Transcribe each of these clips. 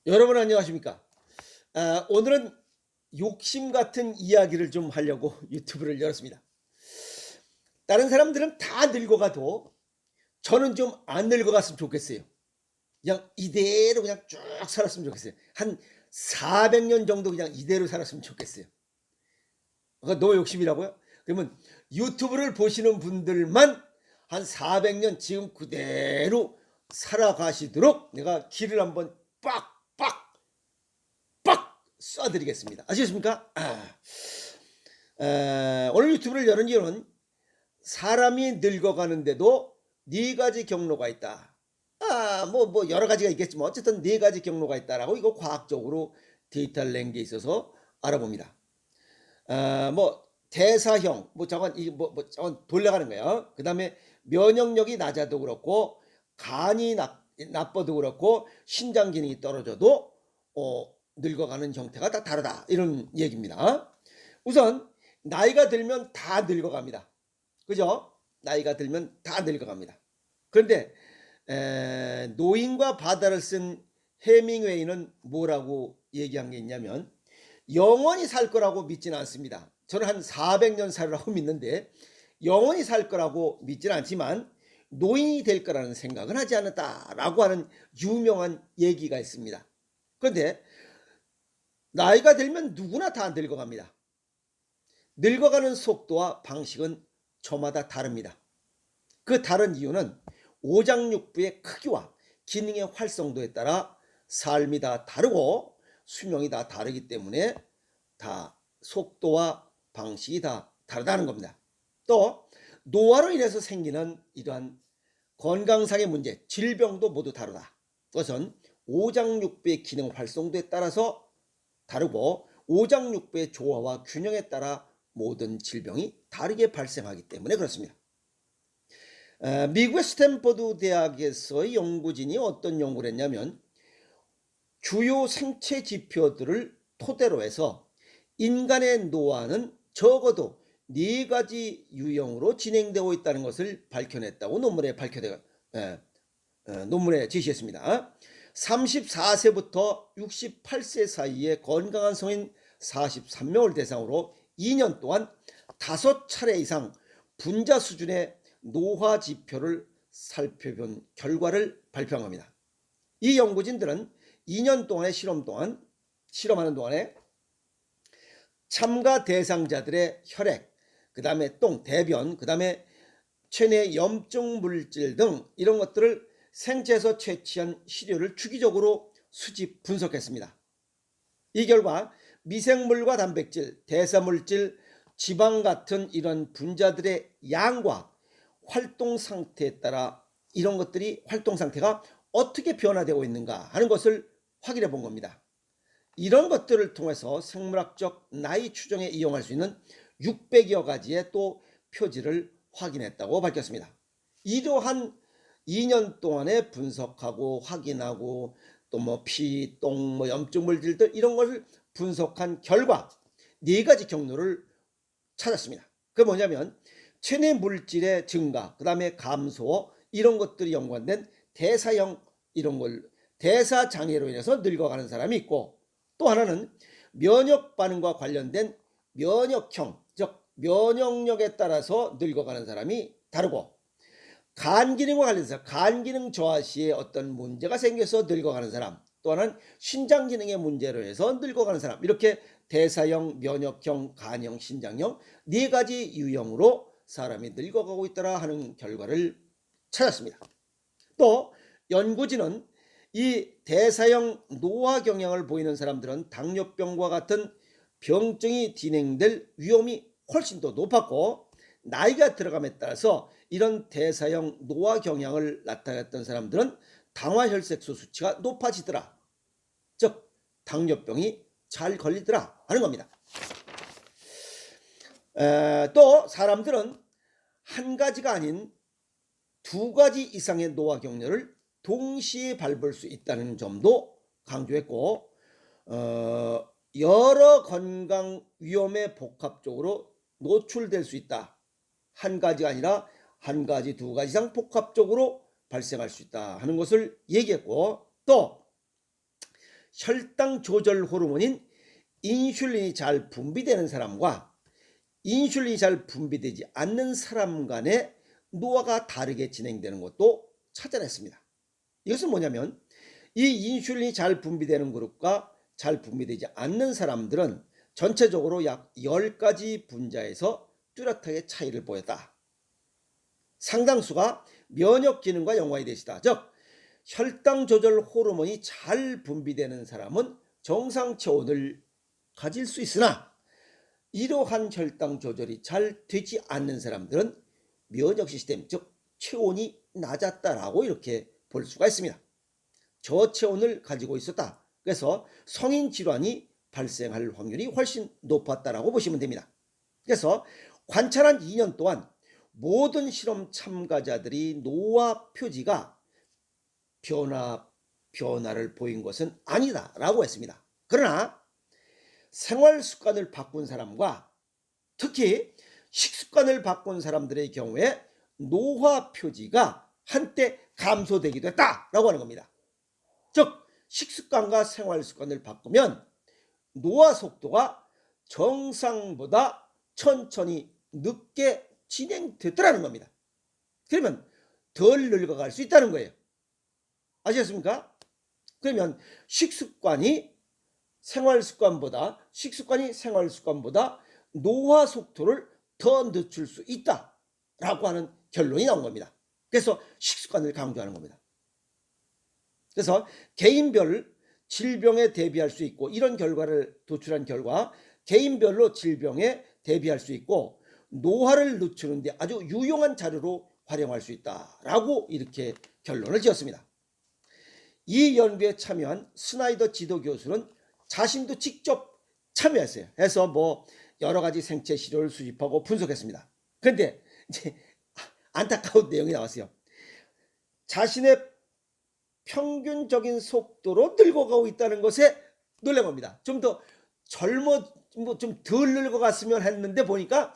여러분 안녕하십니까? 오늘은 욕심 같은 이야기를 좀 하려고 유튜브를 열었습니다. 다른 사람들은 다 늙어가도 저는 좀 안 늙어갔으면 좋겠어요. 그냥 이대로 그냥 쭉 살았으면 좋겠어요. 한 400년 정도 그냥 이대로 살았으면 좋겠어요. 그거 너 욕심이라고요? 그러면 유튜브를 보시는 분들만 한 400년 지금 그대로 살아가시도록 내가 길을 한번 빡빡 쏴드리겠습니다. 아시겠습니까? 오늘 유튜브를 여는 이유는 사람이 늙어가는데도 네 가지 경로가 있다. 여러 가지가 있겠지만 어쨌든 네 가지 경로가 있다라고 이거 과학적으로 데이터를 낸 게 있어서 알아봅니다. 대사형, 저건 돌려가는 거예요. 그 다음에 면역력이 낮아도 그렇고, 간이 나빠도 그렇고, 신장 기능이 떨어져도, 늙어가는 형태가 다 다르다. 이런 얘기입니다. 우선, 나이가 들면 다 늙어갑니다. 그죠? 나이가 들면 다 늙어갑니다. 그런데, 노인과 바다를 쓴 해밍웨이는 뭐라고 얘기한 게 있냐면, 영원히 살 거라고 믿지는 않습니다. 저는 한 400년 살라고 믿는데 영원히 살 거라고 믿지는 않지만 노인이 될 거라는 생각은 하지 않았다라고 하는 유명한 얘기가 있습니다. 그런데 나이가 들면 누구나 다 늙어갑니다. 늙어가는 속도와 방식은 저마다 다릅니다. 그 다른 이유는 오장육부의 크기와 기능의 활성도에 따라 삶이 다 다르고 수명이 다 다르기 때문에 다 속도와 방식이 다 다르다는 겁니다. 또 노화로 인해서 생기는 이러한 건강상의 문제, 질병도 모두 다르다. 그것은 오장육부의 기능 활성도에 따라서 다르고 오장육부의 조화와 균형에 따라 모든 질병이 다르게 발생하기 때문에 그렇습니다. 미국의 스탠퍼드 대학에서의 연구진이 어떤 연구를 했냐면 주요 생체 지표들을 토대로 해서 인간의 노화는 적어도 4가지 유형으로 진행되고 있다는 것을 밝혀냈다고 논문에 제시했습니다. 34세부터 68세 사이의 건강한 성인 43명을 대상으로 2년 동안 5차례 이상 분자 수준의 노화 지표를 살펴본 결과를 발표한 겁니다. 이 연구진들은 2년 동안의 실험하는 동안에 참가 대상자들의 혈액, 그 다음에 똥, 대변, 그 다음에 체내 염증 물질 등 이런 것들을 생체에서 채취한 시료를 주기적으로 수집 분석했습니다. 이 결과 미생물과 단백질, 대사물질, 지방 같은 이런 분자들의 양과 활동 상태에 따라 이런 것들이 활동 상태가 어떻게 변화되고 있는가 하는 것을 확인해 본 겁니다. 이런 것들을 통해서 생물학적 나이 추정에 이용할 수 있는 600여 가지의 또 표지를 확인했다고 밝혔습니다. 이러한 2년 동안에 분석하고 확인하고 또 피, 똥, 염증 물질들 이런 것을 분석한 결과 4가지 경로를 찾았습니다. 그게 뭐냐면 체내 물질의 증가, 그 다음에 감소 이런 것들이 연관된 대사형 이런 걸 대사 장애로 인해서 늙어가는 사람이 있고 또 하나는 면역 반응과 관련된 면역형, 즉 면역력에 따라서 늙어가는 사람이 다르고 간 기능과 관련해서 간 기능 저하 시에 어떤 문제가 생겨서 늙어가는 사람, 또 하나는 신장 기능의 문제로 해서 늙어가는 사람, 이렇게 대사형, 면역형, 간형, 신장형 4가지 유형으로 사람이 늙어가고 있더라 하는 결과를 찾았습니다. 또 연구진은 이 대사형 노화 경향을 보이는 사람들은 당뇨병과 같은 병증이 진행될 위험이 훨씬 더 높았고 나이가 들어감에 따라서 이런 대사형 노화 경향을 나타냈던 사람들은 당화혈색소 수치가 높아지더라. 즉 당뇨병이 잘 걸리더라 하는 겁니다. 또 사람들은 한 가지가 아닌 2가지 이상의 노화 경로를 동시에 밟을 수 있다는 점도 강조했고 여러 건강 위험에 복합적으로 노출될 수 있다. 한 가지가 아니라 1가지, 2가지 이상 복합적으로 발생할 수 있다 하는 것을 얘기했고 또 혈당 조절 호르몬인 인슐린이 잘 분비되는 사람과 인슐린이 잘 분비되지 않는 사람 간의 노화가 다르게 진행되는 것도 찾아냈습니다. 이것은 뭐냐면 이 인슐린이 잘 분비되는 그룹과 잘 분비되지 않는 사람들은 전체적으로 약 10가지 분자에서 뚜렷하게 차이를 보였다. 상당수가 면역 기능과 연관이 되시다. 즉 혈당 조절 호르몬이 잘 분비되는 사람은 정상 체온을 가질 수 있으나 이러한 혈당 조절이 잘 되지 않는 사람들은 면역 시스템, 즉 체온이 낮았다라고 이렇게 볼 수가 있습니다. 저체온을 가지고 있었다. 그래서 성인 질환이 발생할 확률이 훨씬 높았다라고 보시면 됩니다. 그래서 관찰한 2년 동안 모든 실험 참가자들이 노화 표지가 변화를 보인 것은 아니다라고 했습니다. 그러나 생활 습관을 바꾼 사람과 특히 식습관을 바꾼 사람들의 경우에 노화 표지가 한때 감소되기도 했다라고 하는 겁니다. 즉 식습관과 생활 습관을 바꾸면 노화 속도가 정상보다 천천히 늦게 진행됐더라는 겁니다. 그러면 덜 늙어갈 수 있다는 거예요. 아시겠습니까? 그러면 식습관이 생활 습관보다 노화 속도를 더 늦출 수 있다라고 하는 결론이 나온 겁니다. 그래서 식습관을 강조하는 겁니다. 그래서 개인별 질병에 대비할 수 있고 이런 결과를 도출한 결과 개인별로 질병에 대비할 수 있고 노화를 늦추는데 아주 유용한 자료로 활용할 수 있다라고 이렇게 결론을 지었습니다. 이 연구에 참여한 스나이더 지도 교수는 자신도 직접 참여했어요. 해서 뭐 여러 가지 생체 시료를 수집하고 분석했습니다. 그런데 이제 안타까운 내용이 나왔어요. 자신의 평균적인 속도로 늙어가고 있다는 것에 놀란 겁니다. 좀 더 좀 덜 늙어갔으면 했는데 보니까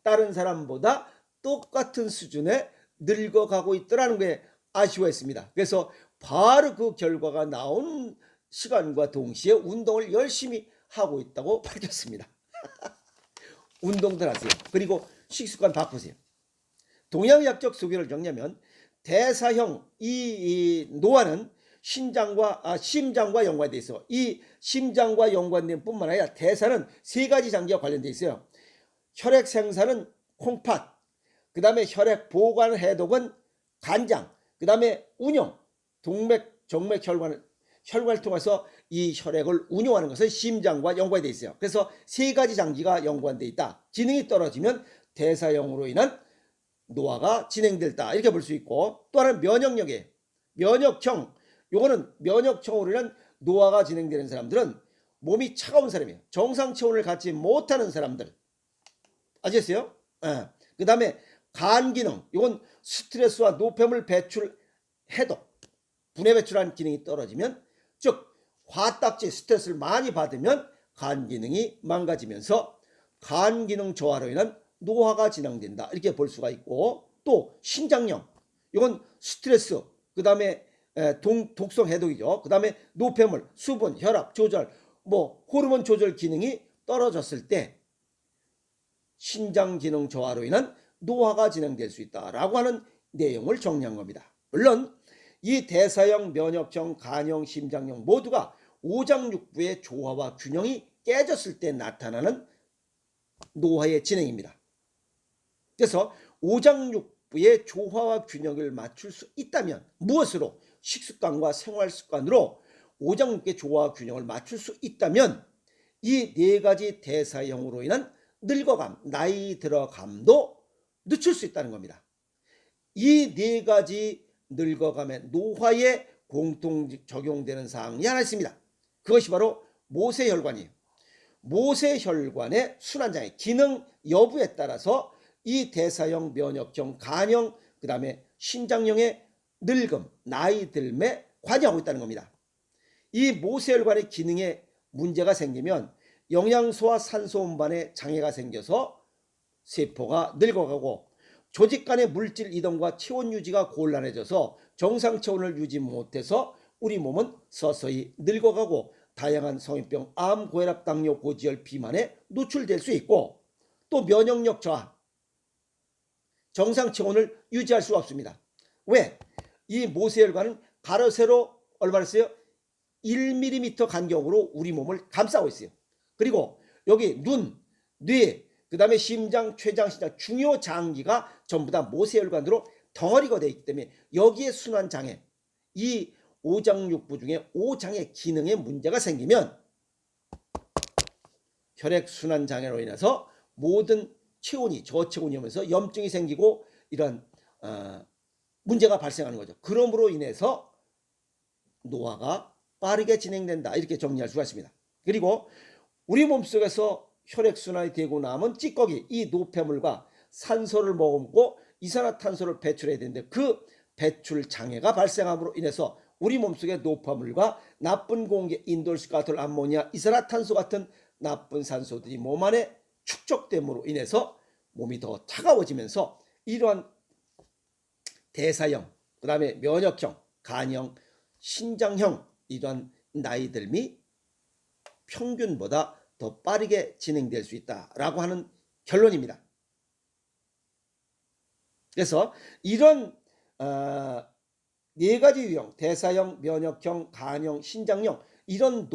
다른 사람보다 똑같은 수준에 늙어가고 있더라는 게 아쉬워했습니다. 그래서 바로 그 결과가 나온 시간과 동시에 운동을 열심히 하고 있다고 밝혔습니다. 운동들 하세요. 그리고 식습관 바꾸세요. 동양의학적 소견을 정리하면 대사형 이 노화는 심장과 연관되어 있어. 이 심장과 연관된 뿐만 아니라 대사는 3가지 장기와 관련되어 있어요. 혈액 생산은 콩팥, 그 다음에 혈액 보관 해독은 간장, 그 다음에 운영, 정맥 혈관을 통해서 이 혈액을 운용하는 것은 심장과 연관이 되어 있어요. 그래서 3가지 장기가 연관되어 있다. 기능이 떨어지면 대사형으로 인한 노화가 진행됐다. 이렇게 볼 수 있고 또 하나는 면역력이에요. 면역형, 요거는 면역형으로 인한 노화가 진행되는 사람들은 몸이 차가운 사람이에요. 정상 체온을 갖지 못하는 사람들. 아시겠어요? 그 다음에 간 기능, 이건 스트레스와 노폐물 배출 해독, 분해 배출하는 기능이 떨어지면 즉 화딱지 스트레스를 많이 받으면 간 기능이 망가지면서 간 기능 저하로 인한 노화가 진행된다. 이렇게 볼 수가 있고 또 신장염, 이건 스트레스, 그 다음에 독성 해독이죠. 그 다음에 노폐물, 수분, 혈압 조절, 호르몬 조절 기능이 떨어졌을 때 신장 기능 저하로 인한 노화가 진행될 수 있다라고 하는 내용을 정리한 겁니다. 물론 이 대사형, 면역형, 간형, 심장형 모두가 오장육부의 조화와 균형이 깨졌을 때 나타나는 노화의 진행입니다. 그래서 오장육부의 조화와 균형을 맞출 수 있다면 무엇으로? 식습관과 생활습관으로 오장육부의 조화와 균형을 맞출 수 있다면 이 4가지 대사형으로 인한 늙어감, 나이 들어감도 늦출 수 있다는 겁니다. 이 4가지 늙어감의 노화에 공통 적용되는 사항이 하나 있습니다. 그것이 바로 모세혈관이에요. 모세혈관의 순환장애, 기능 여부에 따라서 이 대사형, 면역형, 간형, 그 다음에 신장형의 늙음, 나이 들매 관여하고 있다는 겁니다. 이 모세혈관의 기능에 문제가 생기면 영양소와 산소 운반에 장애가 생겨서 세포가 늙어가고 조직 간의 물질 이동과 체온 유지가 곤란해져서 정상 체온을 유지 못해서 우리 몸은 서서히 늙어가고 다양한 성인병, 암, 고혈압, 당뇨, 고지혈, 비만에 노출될 수 있고 또 면역력 저하, 정상 체온을 유지할 수가 없습니다. 왜? 이 모세혈관은 가로 세로 얼마나 써요? 1mm 간격으로 우리 몸을 감싸고 있어요. 그리고 여기 눈, 뇌, 그 다음에 심장, 췌장, 신장 중요 장기가 전부 다 모세혈관으로 덩어리가 되어 있기 때문에 여기에 순환장애, 이 오장육부 중에 오장의 기능에 문제가 생기면 혈액순환장애로 인해서 모든 체온이 저체온이 오면서 염증이 생기고 이런 문제가 발생하는 거죠. 그러므로 인해서 노화가 빠르게 진행된다, 이렇게 정리할 수가 있습니다. 그리고 우리 몸속에서 혈액순환이 되고 남은 찌꺼기, 이 노폐물과 산소를 머금고 이산화탄소를 배출해야 되는데 그 배출 장애가 발생함으로 인해서 우리 몸속의 노폐물과 나쁜 공기, 인돌스카톨, 암모니아, 이산화탄소 같은 나쁜 산소들이 몸 안에 축적됨으로 인해서 몸이 더 차가워지면서 이러한 대사형, 그 다음에 면역형, 간형, 신장형 이러한 나이듦이 평균보다 더 빠르게 진행될 수 있다라고 하는 결론입니다. 그래서 이런 네 가지 유형, 대사형, 면역형, 간형, 신장형 이런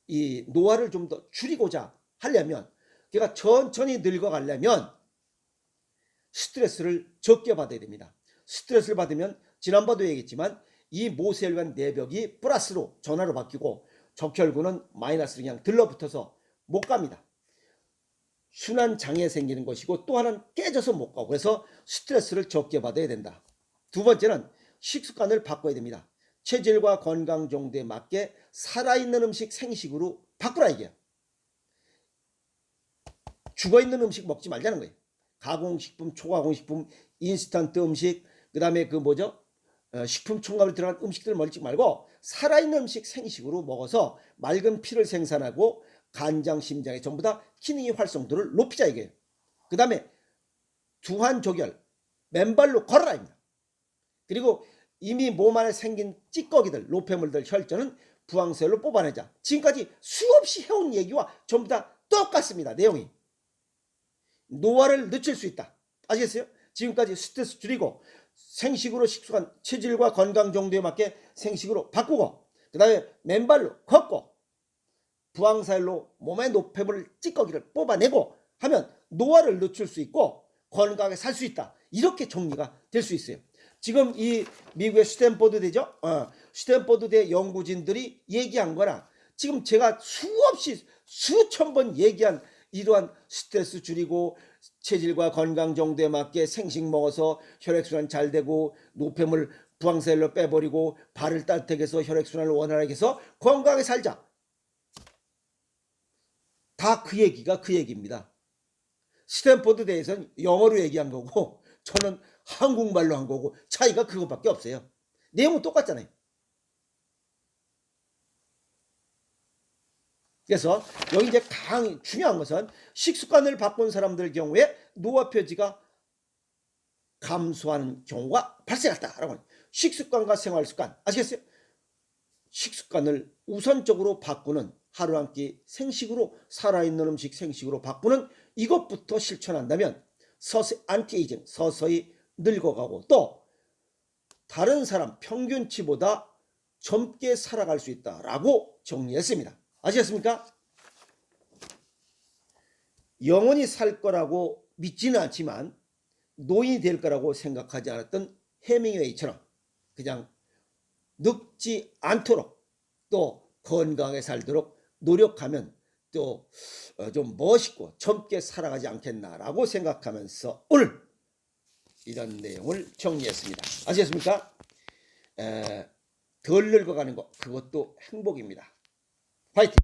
이 노화를 좀 더 줄이고자 하려면, 그러니까 천천히 늙어가려면 스트레스를 적게 받아야 됩니다. 스트레스를 받으면 지난번도 얘기했지만 이 모세혈관 내벽이 플러스로 전화로 바뀌고 적혈구는 마이너스로 그냥 들러붙어서 못 갑니다. 순환장애 생기는 것이고 또 하나는 깨져서 못 가고, 그래서 스트레스를 적게 받아야 된다. 두 번째는 식습관을 바꿔야 됩니다. 체질과 건강 정도에 맞게 살아있는 음식 생식으로 바꾸라 이게요. 죽어있는 음식 먹지 말자는 거예요. 가공식품, 초가공식품, 인스턴트 음식, 그 다음에 식품 첨가물 들어간 음식들을 먹지 말고 살아있는 음식 생식으로 먹어서 맑은 피를 생산하고 간장, 심장에 전부 다 기능의 활성도를 높이자 이게요. 그 다음에 두한조결, 맨발로 걸어라입니다. 그리고 이미 몸 안에 생긴 찌꺼기들, 노폐물들, 혈전은 부항셀로 뽑아내자. 지금까지 수없이 해온 얘기와 전부 다 똑같습니다. 내용이. 노화를 늦출 수 있다. 아시겠어요? 지금까지 스트레스 줄이고 생식으로 식습관, 체질과 건강 정도에 맞게 생식으로 바꾸고, 그 다음에 맨발로 걷고 부항사일로 몸의 노폐물 찌꺼기를 뽑아내고 하면 노화를 늦출 수 있고 건강하게 살 수 있다. 이렇게 정리가 될 수 있어요. 지금 이 미국의 스탠포드대죠. 스탠포드대 연구진들이 얘기한 거나 지금 제가 수없이 수천 번 얘기한 이러한 스트레스 줄이고 체질과 건강 정도에 맞게 생식 먹어서 혈액순환 잘 되고 노폐물 부항셀로 빼버리고 발을 따뜻하게 해서 혈액순환을 원활하게 해서 건강하게 살자. 다 그 얘기가 그 얘기입니다. 스탠포드 대에서는 영어로 얘기한 거고 저는 한국말로 한 거고 차이가 그것밖에 없어요. 내용은 똑같잖아요. 그래서 여기 이제 중요한 것은 식습관을 바꾼 사람들 경우에 노화 표지가 감소하는 경우가 발생했다라고 합니다. 식습관과 생활습관 아시겠어요? 식습관을 우선적으로 바꾸는, 하루 한 끼 생식으로 살아있는 음식 생식으로 바꾸는 이것부터 실천한다면 서서히 안티에이징, 서서히 늙어가고 또 다른 사람 평균치보다 젊게 살아갈 수 있다라고 정리했습니다. 아시겠습니까? 영원히 살 거라고 믿지는 않지만 노인이 될 거라고 생각하지 않았던 해밍웨이처럼 그냥 늙지 않도록 또 건강하게 살도록 노력하면 또 좀 멋있고 젊게 살아가지 않겠나라고 생각하면서 오늘 이런 내용을 정리했습니다. 아시겠습니까? 덜 늙어가는 것, 그것도 행복입니다. 화이팅!